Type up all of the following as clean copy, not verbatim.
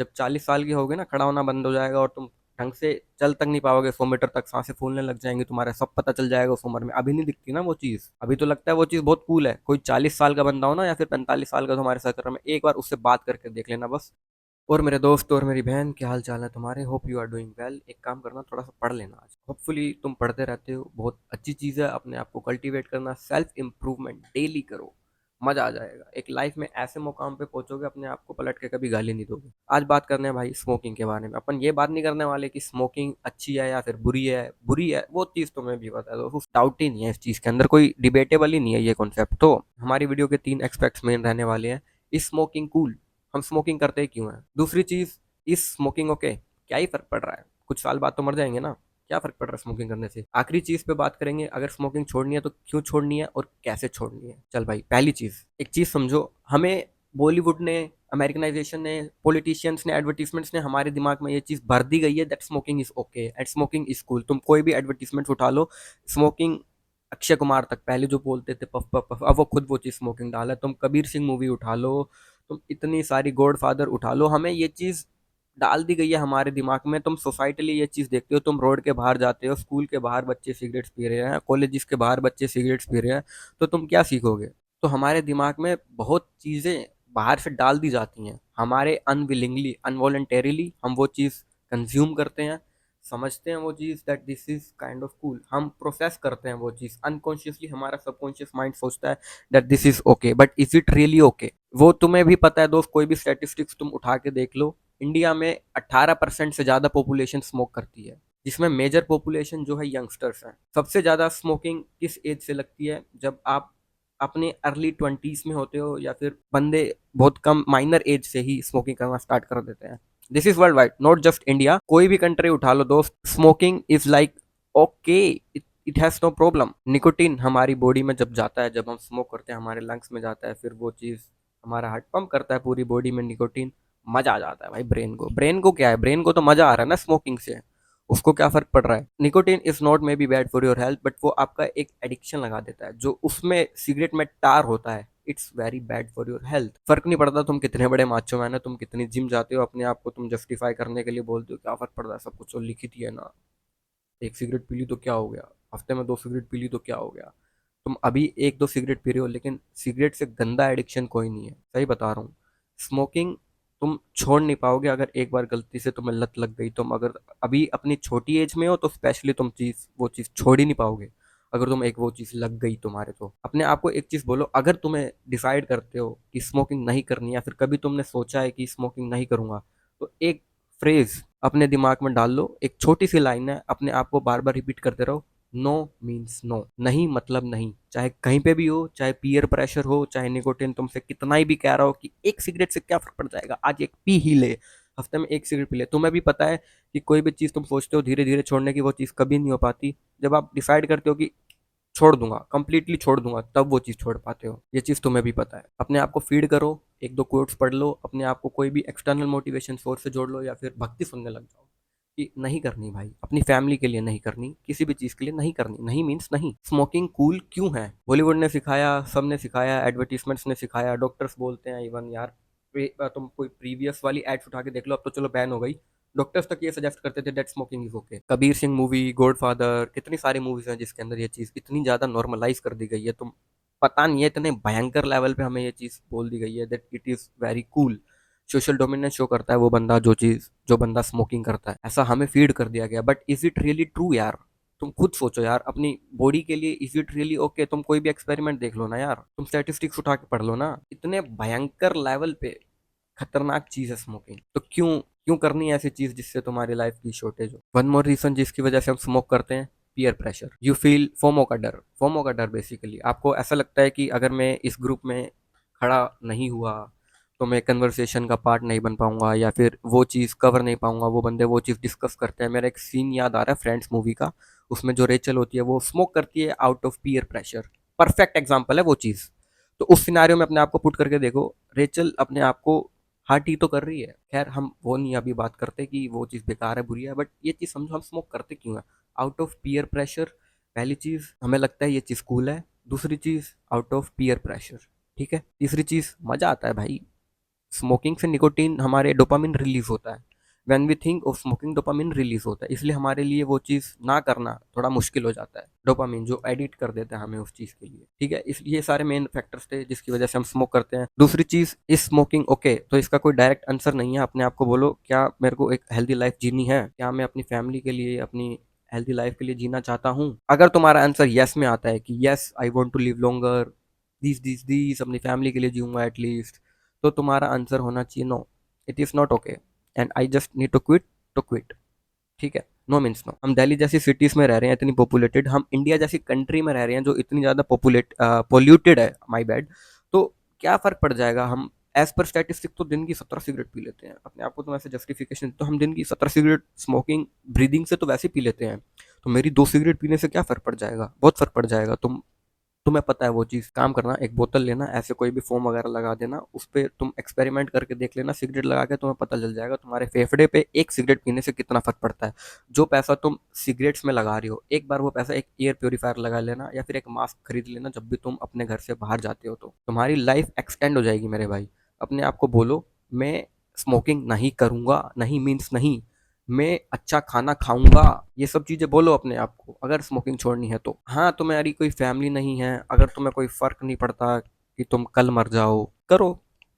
जब 40 साल की होगे ना, खड़ा होना बंद हो जाएगा और तुम ढंग से चल तक नहीं पाओगे, 100 मीटर तक सांसें फूलने लग जाएंगी तुम्हारे, सब पता चल जाएगा उस उम्र में। अभी नहीं दिखती ना वो चीज़, अभी तो लगता है वो चीज़ बहुत कूल है। कोई 40 साल का बंदा हो ना या फिर 45 साल का तुम्हारे सर्कल में, एक बार उससे बात करके देख लेना बस। और मेरे दोस्त और मेरी बहन, क्या हाल चाल है तुम्हारे? Hope you are doing well. एक काम करना, थोड़ा सा पढ़ लेना आज, होपफुली तुम पढ़ते रहते हो, बहुत अच्छी चीज़ है। अपने आप को कल्टीवेट करना, सेल्फ इम्प्रूवमेंट डेली करो, मजा आ जाएगा। एक लाइफ में ऐसे मुकाम पे पहुंचोगे, अपने आप को पलट के कभी गाली नहीं दोगे। आज बात करने हैं भाई स्मोकिंग के बारे में। अपन ये बात नहीं करने वाले कि स्मोकिंग अच्छी है या फिर बुरी है, वो चीज़ तुम्हें भी पता है, तो डाउट ही नहीं है इस चीज़ के अंदर, कोई डिबेटेबल ही नहीं है ये कॉन्सेप्ट। तो हमारी वीडियो के 3 एक्सपेक्ट्स मेन रहने वाले हैं। Is smoking cool? हम स्मोकिंग करते क्यों हैं? दूसरी चीज़, इज स्मोकिंग ओके? क्या ही फर्क पड़ रहा है, कुछ साल बाद तो मर जाएंगे ना, क्या फर्क पड़ रहा है स्मोकिंग करने से? आखिरी चीज पे बात करेंगे, अगर स्मोकिंग छोड़नी है तो क्यों छोड़नी है और कैसे छोड़नी है। चल भाई, पहली चीज, एक चीज समझो, हमें बॉलीवुड ने, अमेरिकनाइजेशन ने, पॉलिटिशियंस ने, एडवर्टीजमेंट्स ने हमारे दिमाग में ये चीज भर दी गई है that smoking is okay and smoking is cool. तुम कोई भी एडवर्टीजमेंट उठा लो, स्मोकिंग, अक्षय कुमार तक पहले जो बोलते थे पफ पफ पफ, अब वो खुद वो चीज स्मोकिंग डाला है। तुम कबीर सिंह मूवी उठा लो, तुम इतनी सारी गॉड फादर उठा लो, हमें ये चीज डाल दी गई है हमारे दिमाग में। तुम सोसाइटली ये चीज़ देखते हो, तुम रोड के बाहर जाते हो, स्कूल के बाहर बच्चे सिगरेट्स पी रहे हैं, कॉलेजेस के बाहर बच्चे सिगरेट्स पी रहे हैं, तो तुम क्या सीखोगे? तो हमारे दिमाग में बहुत चीज़ें बाहर से डाल दी जाती हैं, हमारे अनविलिंगली, अनवॉलेंटेरिली हम वो चीज़ कंज्यूम करते हैं, समझते हैं वो चीज़ that this is kind of cool, हम प्रोसेस करते हैं वो चीज़ अनकॉन्शियसली। हमारा सबकॉन्शियस माइंड सोचता है that this is okay, but is it really okay? वो तुम्हें भी पता है दोस्त, कोई भी स्टैटिस्टिक्स तुम उठा के देख लो, इंडिया में 18% से ज़्यादा पॉपुलेशन स्मोक करती है, जिसमें मेजर पॉपुलेशन जो है यंगस्टर्स हैं। सबसे ज़्यादा स्मोकिंग किस एज से लगती है? जब आप अपने अर्ली 20s में होते हो, या फिर बंदे बहुत कम माइनर एज से ही स्मोकिंग करना स्टार्ट कर देते हैं। This is world wide, not just India, कोई भी कंट्री उठा लो दोस्त, smoking is like okay, it has no problem. Nicotine हमारी बॉडी में जब जाता है, जब हम स्मोक करते हैं, हमारे लंग्स में जाता है, फिर वो चीज़ हमारा हार्ट पंप करता है पूरी बॉडी में निकोटीन, मजा आ जाता है भाई ब्रेन को। ब्रेन को क्या है, ब्रेन को तो मजा आ रहा है ना स्मोकिंग से, उसको क्या फर्क पड़ रहा है? Nicotine is not may be bad for your health, but वो आपका एक एडिक्शन लगा देता है, जो उसमें सिगरेट में टार होता है, it's very bad for your health. फर्क नहीं पड़ता तुम कितने बड़े माचो मैन हो, तुम कितनी जिम जाते हो, अपने आप को तुम जस्टिफाई करने के लिए बोलते हो, क्या फर्क पड़ रहा है, सब कुछ तो लिखित ही है ना। एक सिगरेट पी ली तो क्या हो गया, हफ्ते में 2 सिगरेट पी ली तो क्या हो गया? तुम अभी 1-2 सिगरेट पी रहे हो, लेकिन सिगरेट से गंदा एडिक्शन कोई नहीं है, सही बता रहा हूँ। स्मोकिंग तुम छोड़ नहीं पाओगे अगर एक बार गलती से तुम्हें लत लग गई। तुम अगर अभी अपनी छोटी एज में हो तो स्पेशली तुम वो चीज़ छोड़ ही नहीं पाओगे। अगर तुम एक वो चीज़ लग गई तुम्हारे, तो अपने आप को एक चीज़ बोलो, अगर तुम्हें डिसाइड करते हो कि स्मोकिंग नहीं करनी, या फिर कभी तुमने सोचा है कि स्मोकिंग नहीं करूँगा, तो एक फ्रेज अपने दिमाग में डाल लो, एक छोटी सी लाइन है, अपने आप को बार बार रिपीट करते रहो, नो मीन्स नो। नहीं मतलब नहीं, चाहे कहीं पे भी हो, चाहे पीयर प्रेशर हो, चाहे निकोटिन तुमसे कितना ही भी कह रहा हो कि एक सिगरेट से क्या फर्क पड़ जाएगा, आज एक पी ही ले, हफ्ते में एक सिगरेट पी ले। तुम्हें भी पता है कि कोई भी चीज़ तुम सोचते हो धीरे धीरे छोड़ने की, वो चीज़ कभी नहीं हो पाती। जब आप डिसाइड करते हो कि छोड़ दूंगा, कंप्लीटली छोड़ दूंगा, तब वो चीज़ छोड़ पाते हो। ये चीज़ तुम्हें भी पता है। अपने आप को फीड करो, 1-2 कोट्स पढ़ लो, अपने आप को कोई भी एक्सटर्नल मोटिवेशन सोर्स से जोड़ लो, या फिर भक्ति सुनने लग जाओ कि नहीं करनी भाई, अपनी फैमिली के लिए नहीं करनी, किसी भी चीज़ के लिए नहीं करनी। नहीं मीन्स नहीं। स्मोकिंग कूल क्यों है? बॉलीवुड ने सिखाया, सब ने सिखाया, एडवर्टीजमेंट्स ने सिखाया, डॉक्टर्स बोलते हैं इवन यार, तुम कोई प्रीवियस वाली एड्स उठा के देख लो, अब तो चलो बैन हो गई, डॉक्टर्स तक ये सजेस्ट करते थे that smoking is okay. Kabir Singh movie, God father, कितनी सारी मूवीज हैं जिसके अंदर ये चीज़ इतनी ज़्यादा नॉर्मलाइज कर दी गई है, तुम पता नहीं है, इतने भयंकर लेवल पे हमें ये चीज़ बोल दी गई है that it is very cool. Social dominance show करता है वो बंदा, जो बंदा स्मोकिंग करता है, ऐसा हमें फीड कर दिया गया। But is it really true यार? तुम खुद सोचो यार, अपनी बॉडी के लिए इज इट रियली ओके? तुम कोई भी एक्सपेरिमेंट देख लो ना यार, तुम स्टैटिस्टिक्स उठा के पढ़ लो ना, इतने भयंकर लेवल पे खतरनाक चीज़ है स्मोकिंग। तो क्यों क्यों करनी है ऐसी चीज़ जिससे तुम्हारी लाइफ की शॉर्टेज हो? वन मोर रीज़न जिसकी वजह से हम स्मोक करते हैं, peer pressure. You feel FOMO का डर। फोमो का डर बेसिकली, आपको ऐसा लगता है कि अगर मैं इस ग्रुप में खड़ा नहीं हुआ तो मैं कन्वर्सेशन का पार्ट नहीं बन पाऊंगा, या फिर वो चीज़ कवर नहीं पाऊंगा। वो बंदे वो चीज़ डिस्कस करते हैं, मेरा एक सीन याद आ रहा है फ्रेंड्स मूवी का, उसमें जो रेचल होती है वो स्मोक करती है out of peer pressure. Perfect example है वो चीज़। तो उस सिनारियो में अपने आप को पुट करके देखो, रेचल अपने आप को हार्ट ही तो कर रही है। खैर हम वो नहीं अभी बात करते कि वो चीज़ बेकार है, बुरी है, बट ये चीज़ समझो, हम स्मोक करते क्यों है? Out of peer pressure. पहली चीज़, हमें लगता है ये चीज़ कूल है। दूसरी चीज़, आउट ऑफ पीयर प्रेशर। ठीक है, तीसरी चीज़, मज़ा आता है भाई। स्मोकिंग से निकोटीन हमारे डोपामिन रिलीज होता है। When we think of smoking dopamine release होता है, इसलिए हमारे लिए वो चीज़ ना करना थोड़ा मुश्किल हो जाता है। डोपामिन जो एडिक्ट कर देता है हमें उस चीज़ के लिए, ठीक है। इस ये सारे मेन फैक्टर्स थे जिसकी वजह से हम स्मोक करते हैं। दूसरी चीज़, इज स्मोकिंग ओके? तो इसका कोई डायरेक्ट आंसर नहीं है। अपने आप को बोलो, क्या मेरे को एक हेल्दी लाइफ जीनी है? क्या मैं अपनी फैमिली के लिए, अपनी हेल्दी लाइफ के लिए जीना चाहता हूँ? अगर तुम्हारा आंसर यस में आता है कि yes I want to live longer, this अपनी फैमिली के लिए जीऊंगा एटलीस्ट, तो तुम्हारा आंसर होना चाहिए no, it is not okay and I just need to quit, to quit. ठीक है, नो मीन्स नो। हम दिल्ली जैसी सिटीज में रह रहे हैं, इतनी पॉपुलेटेड, हम इंडिया जैसी कंट्री में रह रहे हैं जो इतनी ज़्यादा पोल्यूटेड है, माई बैड। तो क्या फ़र्क पड़ जाएगा? हम एज पर स्टैटिस्टिक तो दिन की 17 सिगरेट पी लेते हैं। अपने आप को तो वैसे जस्टिफिकेशन, तो हम दिन की 17 सिगरेट स्मोकिंग ब्रीदिंग से तो वैसे पी लेते हैं। तो मेरी 2 सिगरेट पीने से क्या फ़र्क पड़ जाएगा? बहुत फ़र्क पड़ जाएगा। तुम्हें पता है वो चीज़, काम करना, एक बोतल लेना, ऐसे कोई भी फोम वगैरह लगा देना, उस पे तुम एक्सपेरिमेंट करके देख लेना, सिगरेट लगा के तुम्हें पता चल जाएगा तुम्हारे फेफड़े पे एक सिगरेट पीने से कितना फर्क पड़ता है। जो पैसा तुम सिगरेट्स में लगा रही हो, एक बार वो पैसा एक एयर प्योरीफायर लगा लेना या फिर एक मास्क खरीद लेना, जब भी तुम अपने घर से बाहर जाते हो तो तुम्हारी लाइफ एक्सटेंड हो जाएगी मेरे भाई। अपने आप को बोलो, मैं स्मोकिंग नहीं करूंगा, नहीं मीन्स नहीं, मैं अच्छा खाना खाऊंगा, ये सब चीज़ें बोलो अपने आप को अगर स्मोकिंग छोड़नी है तो। हाँ, तुम्हारी कोई फैमिली नहीं है, अगर तुम्हें कोई फ़र्क नहीं पड़ता कि तुम कल मर जाओ, करो,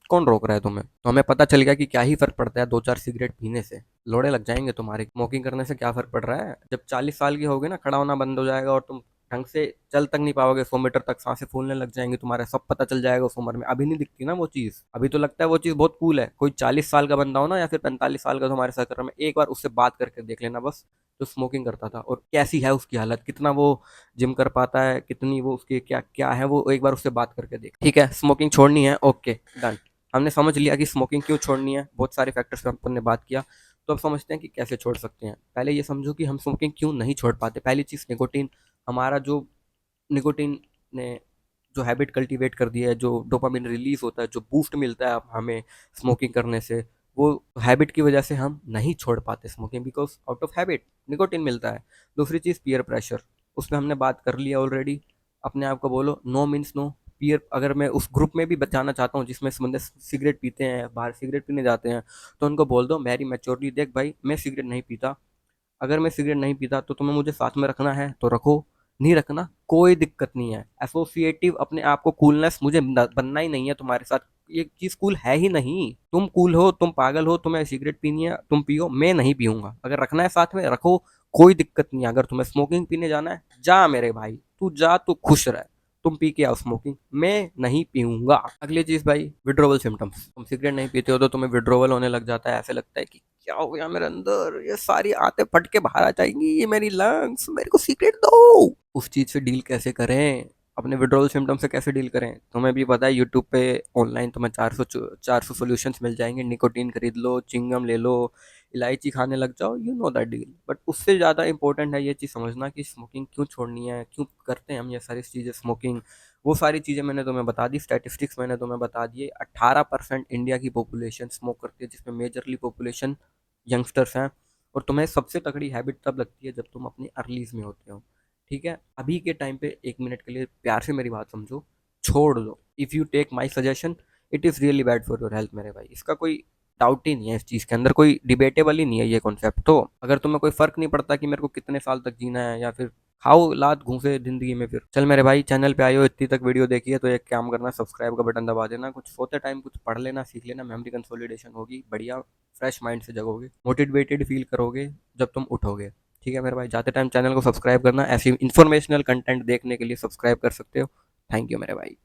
कौन रोक रहा है तुम्हें? तो हमें पता चल गया कि क्या ही फ़र्क पड़ता है 2-4 सिगरेट पीने से, लोड़े लग जाएंगे तुम्हारे। स्मोकिंग करने से क्या फ़र्क पड़ रहा है? जब 40 साल की होगे ना, खड़ा होना बंद हो जाएगा और तुम ढंग से चल तक नहीं पाओगे, 100 मीटर तक सांसें फूलने लग जाएंगी तुम्हारे, सब पता चल जाएगा उस उम्र में। अभी नहीं दिखती ना वो चीज़, अभी तो लगता है वो चीज़ बहुत कूल है। कोई 40 साल का बंदा हो ना या फिर 45 साल का तुम्हारे सर्कल में, एक बार उससे बात करके देख लेना बस, जो स्मोकिंग करता था और कैसी है उसकी हालत, कितना वो जिम कर पाता है, कितनी वो उसकी क्या क्या है, वो एक बार उससे बात करके देख। ठीक है, स्मोकिंग छोड़नी है, ओके डन। हमने समझ लिया कि स्मोकिंग क्यों छोड़नी है, बहुत सारे फैक्टर्स पे अपन ने बात किया। तो अब समझते हैं कि कैसे छोड़ सकते हैं। पहले ये समझो कि हम स्मोकिंग क्यों नहीं छोड़ पाते। पहली चीज़, निकोटीन। हमारा जो निकोटीन ने जो हैबिट कल्टीवेट कर दी है, जो डोपामिन रिलीज होता है, जो बूस्ट मिलता है हमें स्मोकिंग करने से, वो हैबिट की वजह से हम नहीं छोड़ पाते smoking, because out of habit nicotine मिलता है। दूसरी चीज़, पीयर प्रेशर, उसमें हमने बात कर लिया ऑलरेडी। अपने आप को बोलो, नो मीन्स नो। पीयर, अगर मैं उस ग्रुप में भी बचाना चाहता हूँ जिसमें बंदे सिगरेट पीते हैं, बाहर सिगरेट पीने जाते हैं, तो उनको बोल दो, मेरी मैच्योरिटी देख भाई, मैं सिगरेट नहीं पीता, अगर मैं सिगरेट नहीं पीता तो तुम्हें मुझे साथ में रखना है तो रखो, नहीं रखना कोई दिक्कत नहीं है। एसोसिएटिव, अपने आप को कूलनेस मुझे बनना ही नहीं है तुम्हारे साथ, ये चीज़ कूल है ही नहीं। तुम कूल हो, तुम पागल हो, तुम्हें सिगरेट पीनी है तुम पियो, मैं नहीं पीऊंगा। अगर रखना है साथ में रखो, कोई दिक्कत नहीं है। अगर तुम्हें स्मोकिंग पीने जाना है, जा मेरे भाई, तू जा, तू खुश रह, तुम पी के आओ स्मोकिंग, मैं नहीं पीऊंगा। अगली चीज भाई, विड्रोवल सिम्टम्स। तुम सिगरेट नहीं पीते हो तो तुम्हें विड्रोवल होने लग जाता है, ऐसे लगता है कि क्या हो गया मेरे अंदर, ये सारी आते फट के बाहर आ जाएंगी, ये मेरी लंग्स, मेरे को सिगरेट दो। उस चीज से डील कैसे करें, अपने विड्रोवल सिम्टम से कैसे डील करें? तुम्हें भी पता है, यूट्यूब पे ऑनलाइन तुम्हें 400 सॉल्यूशंस मिल जाएंगे। निकोटीन खरीद लो, चिंगम ले लो, इलायची खाने लग जाओ, you know that deal. But उससे ज़्यादा इंपॉर्टेंट है ये चीज़ समझना कि स्मोकिंग क्यों छोड़नी है, क्यों करते हैं हम ये सारी चीज़ें स्मोकिंग। वो सारी चीज़ें मैंने तुम्हें बता दी, स्टैटिस्टिक्स मैंने तुम्हें बता दिए। 18% इंडिया की पॉपुलेशन स्मोक करती है, जिसमें मेजरली पॉपुलेशन यंगस्टर्स हैं। और तुम्हें सबसे तगड़ी हैबिट तब लगती है जब तुम अपनी अर्लीज में होते हो। ठीक है, अभी के टाइम पे 1 मिनट के लिए प्यार से मेरी बात समझो, छोड़ दो। If you take my suggestion, it is really bad for your health मेरे भाई, इसका कोई डाउट ही नहीं है, इस चीज़ के अंदर कोई डिबेटेबल ही नहीं है ये कॉन्सेप्ट। तो अगर तुम्हें कोई फ़र्क नहीं पड़ता कि मेरे को कितने साल तक जीना है, या फिर खाओ लात घूसे जिंदगी में, फिर चल मेरे भाई, चैनल पे आए हो, इतनी तक वीडियो देखी है तो एक काम करना, सब्सक्राइब का बटन दबा देना, कुछ सोते टाइम कुछ पढ़ लेना, सीख लेना, मेमोरी कंसोलिडेशन होगी बढ़िया, फ्रेश माइंड से जगोगे, मोटिवेटेड फील करोगे जब तुम उठोगे। ठीक है मेरे भाई, जाते टाइम चैनल को सब्सक्राइब करना, ऐसी इन्फॉर्मेशनल कंटेंट देखने के लिए सब्सक्राइब कर सकते हो। थैंक यू मेरे भाई।